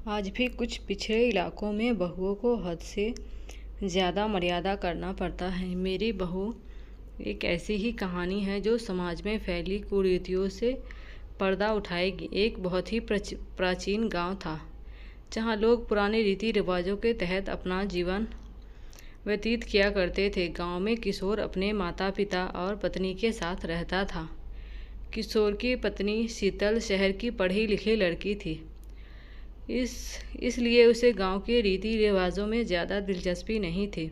आज भी कुछ पिछड़े इलाकों में बहुओं को हद से ज़्यादा मर्यादा करना पड़ता है। मेरी बहू एक ऐसी ही कहानी है जो समाज में फैली कुरीतियों से पर्दा उठाएगी। एक बहुत ही प्राचीन गांव था जहां लोग पुराने रीति रिवाजों के तहत अपना जीवन व्यतीत किया करते थे। गांव में किशोर अपने माता पिता और पत्नी के साथ रहता था। किशोर की पत्नी शीतल शहर की पढ़ी लिखी लड़की थी। इसलिए उसे गांव के रीति रिवाजों में ज़्यादा दिलचस्पी नहीं थी।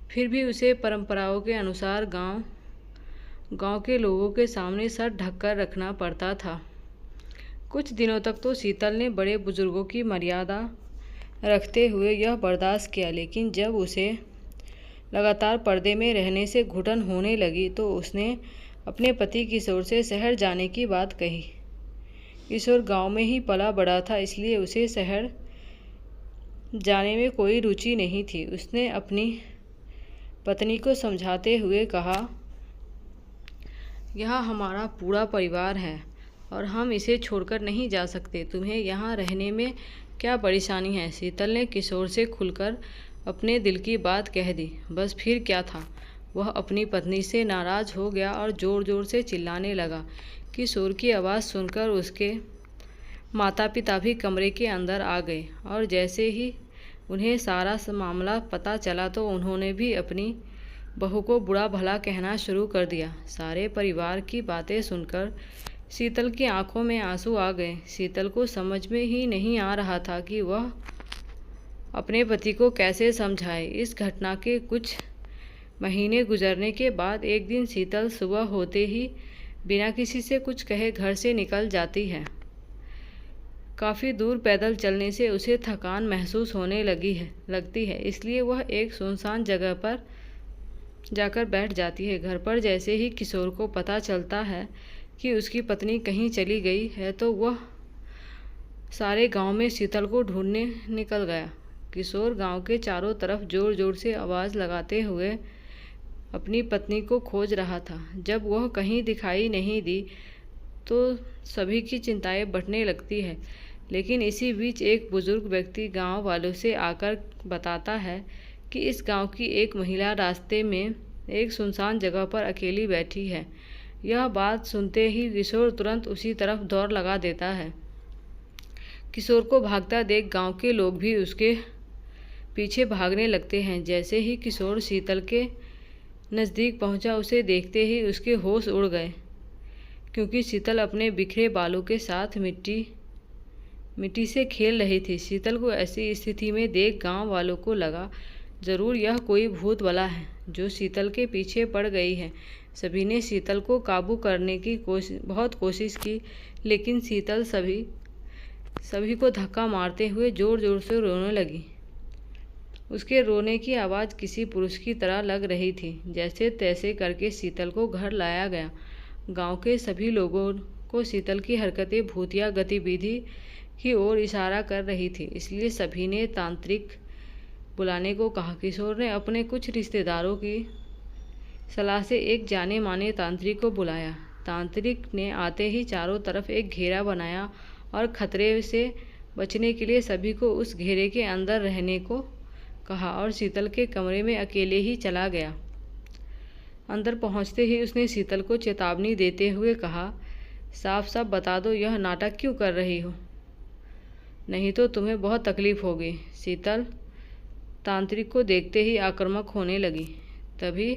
फिर भी उसे परंपराओं के अनुसार गांव के लोगों के सामने सर ढककर रखना पड़ता था। कुछ दिनों तक तो शीतल ने बड़े बुजुर्गों की मर्यादा रखते हुए यह बर्दाश्त किया, लेकिन जब उसे लगातार पर्दे में रहने से घुटन होने लगी तो उसने अपने पति किशोर से शहर जाने की बात कही। किशोर गांव में ही पला बड़ा था, इसलिए उसे शहर जाने में कोई रुचि नहीं थी। उसने अपनी पत्नी को समझाते हुए कहा, यहाँ हमारा पूरा परिवार है और हम इसे छोड़कर नहीं जा सकते। तुम्हें यहाँ रहने में क्या परेशानी है? शीतल ने किशोर से खुलकर अपने दिल की बात कह दी। बस फिर क्या था, वह अपनी पत्नी से नाराज़ हो गया और ज़ोर ज़ोर से चिल्लाने लगा। किशोर की आवाज़ सुनकर उसके माता पिता भी कमरे के अंदर आ गए और जैसे ही उन्हें सारा मामला पता चला तो उन्होंने भी अपनी बहू को बुरा भला कहना शुरू कर दिया। सारे परिवार की बातें सुनकर शीतल की आंखों में आंसू आ गए। शीतल को समझ में ही नहीं आ रहा था कि वह अपने पति को कैसे समझाए। इस घटना के कुछ महीने गुजरने के बाद एक दिन शीतल सुबह होते ही बिना किसी से कुछ कहे घर से निकल जाती है। काफ़ी दूर पैदल चलने से उसे थकान महसूस होने लगती है, इसलिए वह एक सुनसान जगह पर जाकर बैठ जाती है। घर पर जैसे ही किशोर को पता चलता है कि उसकी पत्नी कहीं चली गई है तो वह सारे गांव में शीतल को ढूंढने निकल गया। किशोर गांव के चारों तरफ ज़ोर ज़ोर से आवाज़ लगाते हुए अपनी पत्नी को खोज रहा था। जब वह कहीं दिखाई नहीं दी तो सभी की चिंताएं बढ़ने लगती है। लेकिन इसी बीच एक बुजुर्ग व्यक्ति गांव वालों से आकर बताता है कि इस गांव की एक महिला रास्ते में एक सुनसान जगह पर अकेली बैठी है। यह बात सुनते ही किशोर तुरंत उसी तरफ दौड़ लगा देता है। किशोर को भागता देख गांव के लोग भी उसके पीछे भागने लगते हैं। जैसे ही किशोर शीतल के नज़दीक पहुंचा, उसे देखते ही उसके होश उड़ गए, क्योंकि शीतल अपने बिखरे बालों के साथ मिट्टी से खेल रही थी। शीतल को ऐसी स्थिति में देख गांव वालों को लगा ज़रूर यह कोई भूत बला है जो शीतल के पीछे पड़ गई है। सभी ने शीतल को काबू करने की बहुत कोशिश की, लेकिन शीतल सभी को धक्का मारते हुए ज़ोर ज़ोर से रोने लगी। उसके रोने की आवाज़ किसी पुरुष की तरह लग रही थी। जैसे तैसे करके शीतल को घर लाया गया। गांव के सभी लोगों को शीतल की हरकतें भूतिया गतिविधि की ओर इशारा कर रही थी, इसलिए सभी ने तांत्रिक बुलाने को कहा। किशोर ने अपने कुछ रिश्तेदारों की सलाह से एक जाने माने तांत्रिक को बुलाया। तांत्रिक ने आते ही चारों तरफ एक घेरा बनाया और खतरे से बचने के लिए सभी को उस घेरे के अंदर रहने को कहा और शीतल के कमरे में अकेले ही चला गया। अंदर पहुंचते ही उसने शीतल को चेतावनी देते हुए कहा, साफ साफ बता दो यह नाटक क्यों कर रही हो, नहीं तो तुम्हें बहुत तकलीफ होगी। शीतल तांत्रिक को देखते ही आक्रामक होने लगी। तभी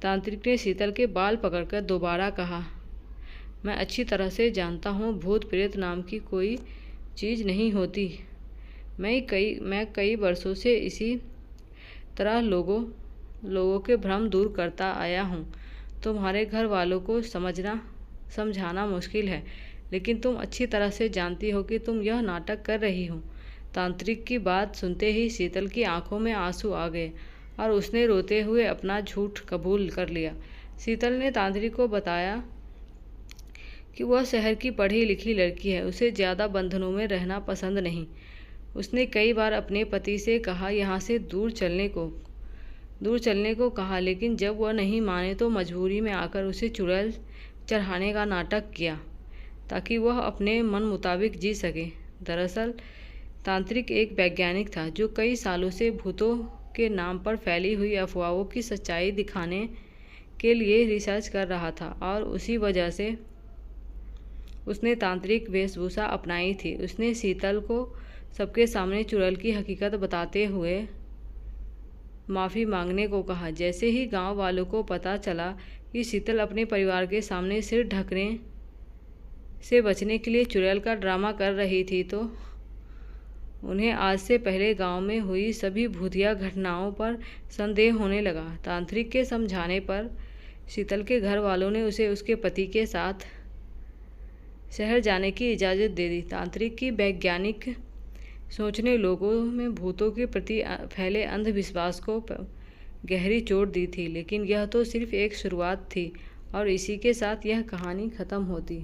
तांत्रिक ने शीतल के बाल पकड़कर दोबारा कहा, मैं अच्छी तरह से जानता हूँ भूत प्रेत नाम की कोई चीज़ नहीं होती। मैं कई वर्षों से इसी तरह लोगों के भ्रम दूर करता आया हूँ। तुम्हारे घर वालों को समझाना मुश्किल है, लेकिन तुम अच्छी तरह से जानती हो कि तुम यह नाटक कर रही हो। तांत्रिक की बात सुनते ही शीतल की आंखों में आंसू आ गए और उसने रोते हुए अपना झूठ कबूल कर लिया। शीतल ने तांत्रिक को बताया कि वह शहर की पढ़ी लिखी लड़की है, उसे ज़्यादा बंधनों में रहना पसंद नहीं। उसने कई बार अपने पति से कहा यहाँ से दूर चलने को कहा, लेकिन जब वह नहीं माने तो मजबूरी में आकर उसे चुड़ैल चढ़ाने का नाटक किया ताकि वह अपने मन मुताबिक जी सके। दरअसल तांत्रिक एक वैज्ञानिक था जो कई सालों से भूतों के नाम पर फैली हुई अफवाहों की सच्चाई दिखाने के लिए रिसर्च कर रहा था, और उसी वजह से उसने तांत्रिक वेशभूषा अपनाई थी। उसने शीतल को सबके सामने चुड़ैल की हकीकत बताते हुए माफ़ी मांगने को कहा। जैसे ही गांव वालों को पता चला कि शीतल अपने परिवार के सामने सिर ढकने से बचने के लिए चुड़ैल का ड्रामा कर रही थी, तो उन्हें आज से पहले गांव में हुई सभी भूतिया घटनाओं पर संदेह होने लगा। तांत्रिक के समझाने पर शीतल के घर वालों ने उसे उसके पति के साथ शहर जाने की इजाज़त दे दी। तांत्रिक की वैज्ञानिक सोच ने लोगों में भूतों के प्रति फैले अंधविश्वास को गहरी चोट दी थी, लेकिन यह तो सिर्फ एक शुरुआत थी और इसी के साथ यह कहानी ख़त्म होती।